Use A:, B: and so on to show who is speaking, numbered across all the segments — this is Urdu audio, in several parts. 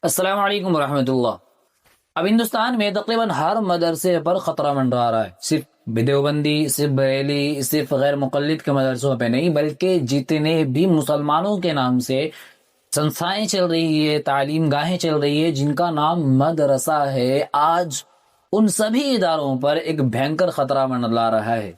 A: السلام علیکم ورحمۃ اللہ۔ اب ہندوستان میں تقریباً ہر مدرسے پر خطرہ منڈرا رہا ہے، صرف دیوبندی، صرف بریلی، صرف غیر مقلد کے مدرسوں پہ نہیں، بلکہ جتنے بھی مسلمانوں کے نام سے سنستھائیں چل رہی ہے، تعلیم گاہیں چل رہی ہے جن کا نام مدرسہ ہے، آج ان سبھی اداروں پر ایک بھینکر خطرہ منڈلا رہا ہے۔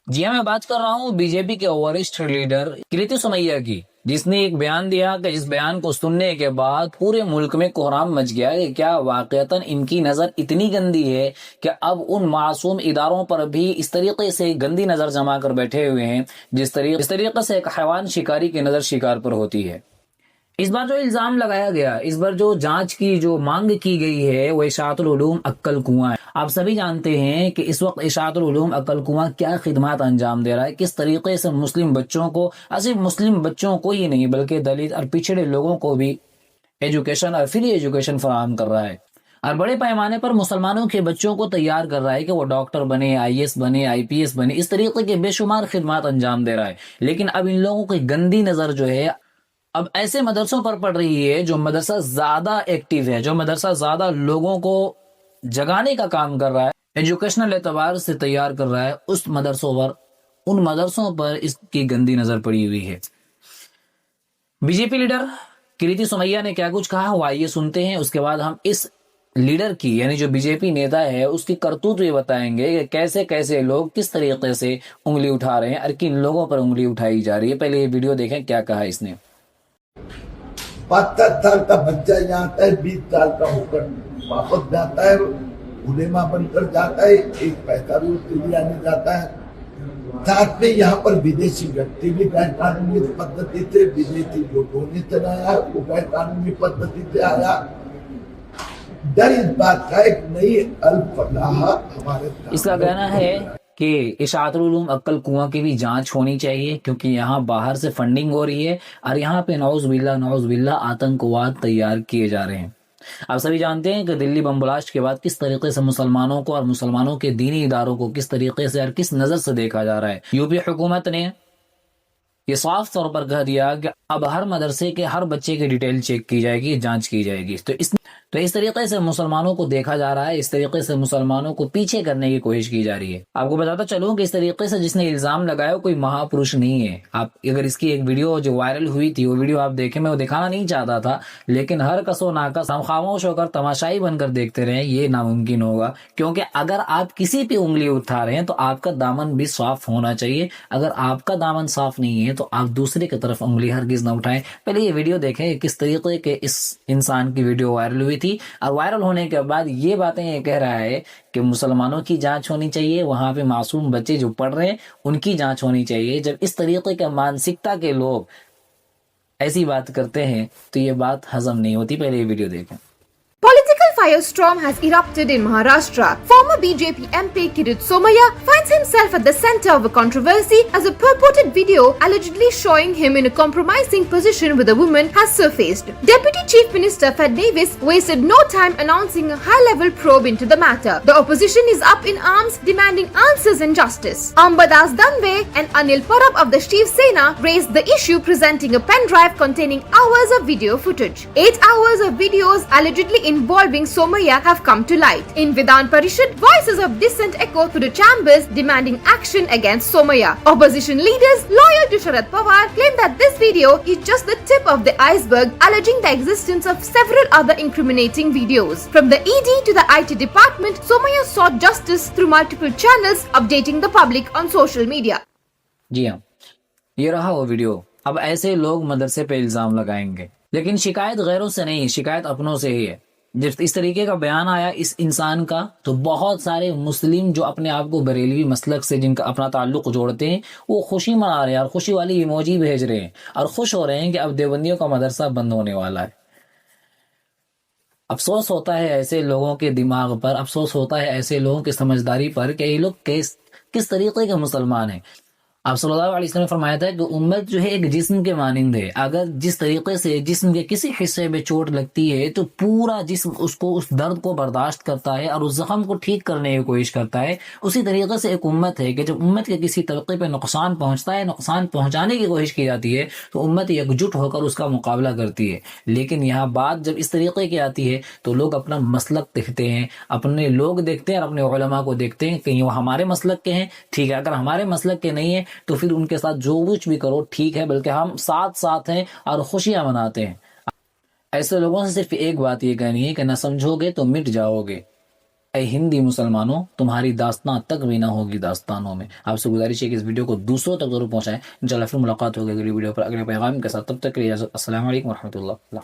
A: جی ہاں، میں بات کر رہا ہوں بی جے پی کے وریشٹھ لیڈر کریتی سومیا کی، جس نے ایک بیان دیا کہ جس بیان کو سننے کے بعد پورے ملک میں کوہرام مچ گیا کہ کیا واقعتاً ان کی نظر اتنی گندی ہے کہ اب ان معصوم اداروں پر بھی اس طریقے سے گندی نظر جما کر بیٹھے ہوئے ہیں جس طریقے سے ایک حیوان شکاری کی نظر شکار پر ہوتی ہے۔ اس بار جو الزام لگایا گیا، اس بار جو جانچ کی جو مانگ کی گئی ہے وہ اشاعت العلوم عقل کنواں ہے۔ آپ سبھی جانتے ہیں کہ اس وقت اشاعت العلوم عقل کنواں کیا خدمات انجام دے رہا ہے، کس طریقے سے مسلم بچوں کو، صرف مسلم بچوں کو ہی نہیں بلکہ دلت اور پچھڑے لوگوں کو بھی ایجوکیشن اور فری ایجوکیشن فراہم کر رہا ہے، اور بڑے پیمانے پر مسلمانوں کے بچوں کو تیار کر رہا ہے کہ وہ ڈاکٹر بنے، آئی ایس بنے، آئی پی ایس بنے، اس طریقے کے بے شمار خدمات انجام دے رہا ہے۔ لیکن اب ان لوگوں کی گندی نظر جو ہے اب ایسے مدرسوں پر پڑ رہی ہے جو مدرسہ زیادہ ایکٹیو ہے، جو مدرسہ زیادہ لوگوں کو جگانے کا کام کر رہا ہے، ایجوکیشنل اعتبار سے تیار کر رہا ہے، ان مدرسوں پر اس کی گندی نظر پڑی ہوئی ہے۔ B J P leader kriti Saumya نے کیا کچھ کہا وہ آئیے سنتے ہیں، اس کے بعد ہم اس لیڈر کی یعنی جو بی جے پی نیتا ہے اس کی کرتوت بھی بتائیں گے کہ کیسے کیسے لوگ کس طریقے سے انگلی اٹھا رہے ہیں اور کن لوگوں پر انگلی اٹھائی جا رہی ہے۔ پہلے یہ ویڈیو دیکھیں کیا کہا اس نے۔
B: 75 سال کا بچہ یہاں آتا ہے، 20 سال کا ہو کر واپس جاتا ہے، علماء بن کر جاتا ہے، ایک پیسہ بھی اس کے لیے آنے جاتا ہے۔ ساتھ میں یہاں پر ودیشی ویکتی بھی غیر قانونی پدھتی سے، ودیشی جو ڈونے چلایا وہ غیر قانونی پدھتی سے آیا۔ ڈر اس بات کا ایک نئی الفلاح ہمارے
A: اس کا کہنا ہے کہ اشاعت العلوم عقل کنواں کی بھی جانچ ہونی چاہیے کیونکہ یہاں باہر سے فنڈنگ ہو رہی ہے اور یہاں پہ نعوذ باللہ آتنکواد تیار کیے جا رہے ہیں۔ آپ سبھی جانتے ہیں کہ دلی بم بلاسٹ کے بعد کس طریقے سے مسلمانوں کو اور مسلمانوں کے دینی اداروں کو کس طریقے سے اور کس نظر سے دیکھا جا رہا ہے۔ یو پی حکومت نے یہ صاف طور پر کہہ دیا کہ اب ہر مدرسے کے ہر بچے کی ڈیٹیل چیک کی جائے گی، جانچ کی جائے گی۔ تو اس طریقے سے مسلمانوں کو دیکھا جا رہا ہے، اس طریقے سے مسلمانوں کو پیچھے کرنے کی کوشش کی جا رہی ہے۔ آپ کو بتاتا چلوں کہ اس طریقے سے جس نے الزام لگایا کوئی مہا پروش نہیں ہے۔ آپ اگر اس کی ایک ویڈیو جو وائرل ہوئی تھی وہ ویڈیو آپ دیکھیں، میں وہ دکھانا نہیں چاہتا تھا لیکن ہر کس و ناکس ہم خاموش ہو کر تماشائی بن کر دیکھتے رہیں، یہ ناممکن ہوگا، کیونکہ اگر آپ کسی پہ انگلی اٹھا رہے ہیں تو آپ کا دامن بھی صاف ہونا چاہیے۔ اگر آپ کا دامن صاف نہیں ہے تو آپ دوسرے کی طرف انگلی ہرگز نہ اٹھائیں۔ پہلے یہ ویڈیو دیکھیں کس طریقے کے اس انسان کی ویڈیو وائرل ہوئی تھی، اور وائرل ہونے کے بعد یہ باتیں یہ کہہ رہا ہے کہ مسلمانوں کی جانچ ہونی چاہیے، وہاں پہ معصوم بچے جو پڑھ رہے ہیں ان کی جانچ ہونی چاہیے۔ جب اس طریقے کے مانسکتا کے لوگ ایسی بات کرتے ہیں تو یہ بات ہضم نہیں ہوتی۔ پہلے یہ ویڈیو دیکھیں۔
C: Political firestorm has erupted in Maharashtra. Former BJP MP Kirit Somaiya finds himself at the center of a controversy as a purported video allegedly showing him in a compromising position with a woman has surfaced. Deputy Chief Minister Fadnavis wasted no time announcing a high-level probe into the matter. The opposition is up in arms demanding answers and justice. Ambadas Danve and Anil Parab of the Shiv Sena raised the issue presenting a pen drive containing hours of video footage. 8 hours of videos allegedly involving Somaiya have come to light. In Vidhan Parishad, voices of dissent echo through the chambers demanding action against Somaiya. Opposition leaders loyal to Sharad Pawar claim that this video is just the tip of the iceberg, alleging the existence of several other incriminating videos. From the ED to the IT department, Somaiya sought justice through multiple channels, updating the public on social media.
A: جی ہاں، یہ رہا وہ ویڈیو۔ اب ایسے لوگ مدرسے پہ الزام لگائیں گے لیکن شکایت غیروں سے نہیں، شکایت اپنوں سے ہی ہے۔ جب اس طریقے کا بیان آیا اس انسان کا تو بہت سارے مسلم جو اپنے آپ کو بریلوی مسلک سے جن کا اپنا تعلق جوڑتے ہیں وہ خوشی منا رہے ہیں اور خوشی والی ایموجی بھیج رہے ہیں اور خوش ہو رہے ہیں کہ اب دیوبندیوں کا مدرسہ بند ہونے والا ہے۔ افسوس ہوتا ہے ایسے لوگوں کے دماغ پر، افسوس ہوتا ہے ایسے لوگوں کی سمجھداری پر کہ یہ لوگ کس طریقے کے مسلمان ہیں۔ آپ صلی اللہ علیہ وسلم نے فرمایا تھا کہ امت جو ہے ایک جسم کے مانند ہے، اگر جس طریقے سے جسم کے کسی حصے میں چوٹ لگتی ہے تو پورا جسم اس درد کو برداشت کرتا ہے اور اس زخم کو ٹھیک کرنے کی کوشش کرتا ہے، اسی طریقے سے ایک امت ہے کہ جب امت کے کسی طبقے پہ نقصان پہنچتا ہے، نقصان پہنچانے کی کوشش کی جاتی ہے تو امت یکجٹ ہو کر اس کا مقابلہ کرتی ہے۔ لیکن یہاں بات جب اس طریقے کی آتی ہے تو لوگ اپنا مسلک دیکھتے ہیں، اپنے لوگ دیکھتے ہیں اور اپنے علماء کو دیکھتے ہیں کہ وہ ہمارے مسلک کے ہیں، ٹھیک ہے، اگر ہمارے مسلک کے نہیں ہیں تو پھر ان کے ساتھ جو کچھ بھی کرو ٹھیک ہے، بلکہ ہم ساتھ ہیں اور خوشیاں مناتے ہیں۔ ایسے لوگوں سے صرف ایک بات یہ کہنی ہے کہ نہ سمجھو گے تو مٹ جاؤ گے۔ اے ہندی مسلمانوں، تمہاری داستان تک بھی نہ ہوگی داستانوں میں۔ آپ سے گزارش ہے کہ اس ویڈیو کو دوسروں تک ضرور پہنچائیں۔ انشاءاللہ پھر ملاقات ہوگی اگلی ویڈیو پر اگلے پیغام کے ساتھ، تب تک کے لیے اجازت۔ السلام علیکم ورحمۃ اللہ۔